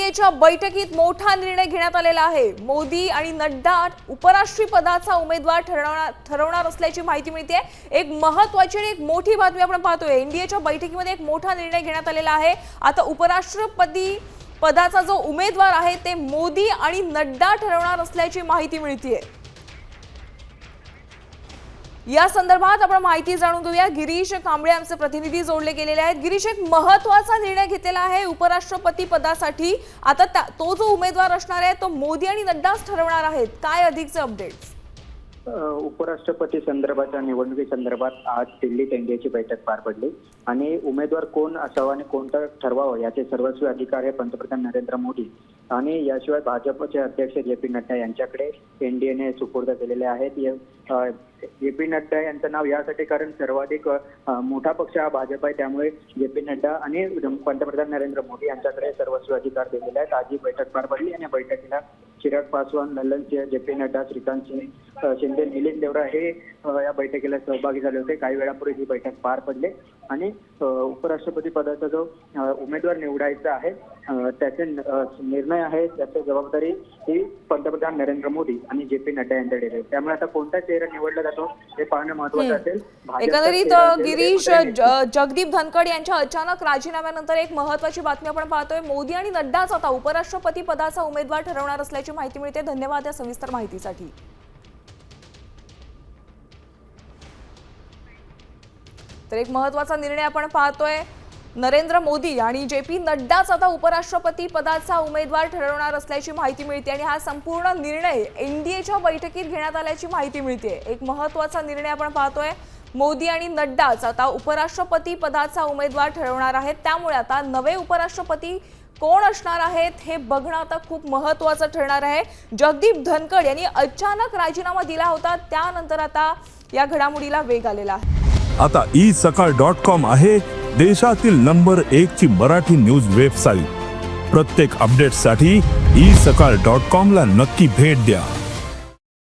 एनडीएच्या बैठकीत मोठा निर्णय घेण्यात आलेला आहे। मोदी आणि नड्डा उपराष्ट्रपती पदाचा उमेदवार ठरवणार असल्याची माहिती मिळते। एक महत्त्वाची आणि एक मोठी बातमी आपण पाहतोय। एनडीएच्या बैठकीमध्ये एक मोठा निर्णय घेण्यात आलेला आहे। आता उपराष्ट्रपती पदाचा जो उमेदवार आहे ते मोदी आणि नड्डा ठरवणार असल्याची माहिती मिळते। या संदर्भात आपण माहिती जाणून घेऊया। गिरीश कांबळे आमचे प्रतिनिधी जोडले गेलेले आहेत। गिरीश, एक महत्त्वाचा निर्णय घेतलेला आहे उपराष्ट्रपती पदासाठी। आता तो जो उमेदवार असणार आहे तो मोदी आणि नड्डाच ठरवणार आहेत। काय अधिकचे अपडेट्स? उपराष्ट्रपती संदर्भाच्या निवडणुकी संदर्भात आज दिल्लीत एनडीएची बैठक पार पडली आणि उमेदवार कोण असावा आणि कोणतं ठरवावं याचे सर्वस्वी अधिकार हे पंतप्रधान नरेंद्र मोदी आणि याशिवाय भाजपचे अध्यक्ष जे.पी. नड्डा यांच्याकडे एनडीएने सुपूर्द केलेले आहेत। जे.पी. नड्डा यांचं नाव यासाठी कारण सर्वाधिक मोठा पक्ष हा भाजप आहे, त्यामुळे जे.पी. नड्डा आणि पंतप्रधान नरेंद्र मोदी यांच्याकडे सर्वस्वी अधिकार दिलेले आहेत। आज ही बैठक पार पडली आणि बैठकीला चिराग पासवान, ललन सिंह, जे.पी. नड्डा, श्रीकांत शिंदे, मिलिंद देवरा हे या बैठकीला सहभागी झाले होते। काही वेळापूर्वी ही बैठक पार पडली आणि उपराष्ट्रपती पदाचा जो उमेदवार निवडायचा आहे त्याचे निर्णय आहे, त्याची जबाबदारी ही पंतप्रधान नरेंद्र मोदी आणि जे.पी. नड्डा यांच्याकडे आहे। त्यामुळे आता कोणता चेहरा निवडला जातो हे पाहणं महत्त्वाचं असेल। एकंदरीत गिरीश, जगदीप धनखड यांच्या अचानक राजीनाम्यानंतर एक महत्त्वाची बातमी आपण पाहतोय। मोदी आणि नड्डाच आता उपराष्ट्रपती पदाचा उमेदवार ठरवणार असल्याची माहिती मिळते। धन्यवाद या सविस्तर माहितीसाठी। तर एक महत्त्वाचा निर्णय आपण पाहतोय। नरेंद्र मोदी आणि जे.पी. नड्डाच आता उपराष्ट्रपती पदाचा उमेदवार ठरवणार असल्याची माहिती मिळते आणि हा संपूर्ण निर्णय एनडीएच्या बैठकीत घेण्यात आल्याची माहिती मिळते। एक महत्त्वाचा निर्णय आपण पाहतोय। मोदी आणि नड्डाच आता उपराष्ट्रपती पदाचा उमेदवार ठरवणार आहेत। त्यामुळे आता नवे उपराष्ट्रपती कोण असणार आहेत हे बघणं आता खूप महत्त्वाचं ठरणार आहे। जगदीप धनखड यांनी अचानक राजीनामा दिला होता, त्यानंतर आता या घडामोडीला वेग आलेला आहे। आता isakal.com आहे देशातील नंबर 1 ची मराठी न्यूज वेबसाईट। प्रत्येक अपडेटसाठी isakal.com ला नक्की भेट द्या।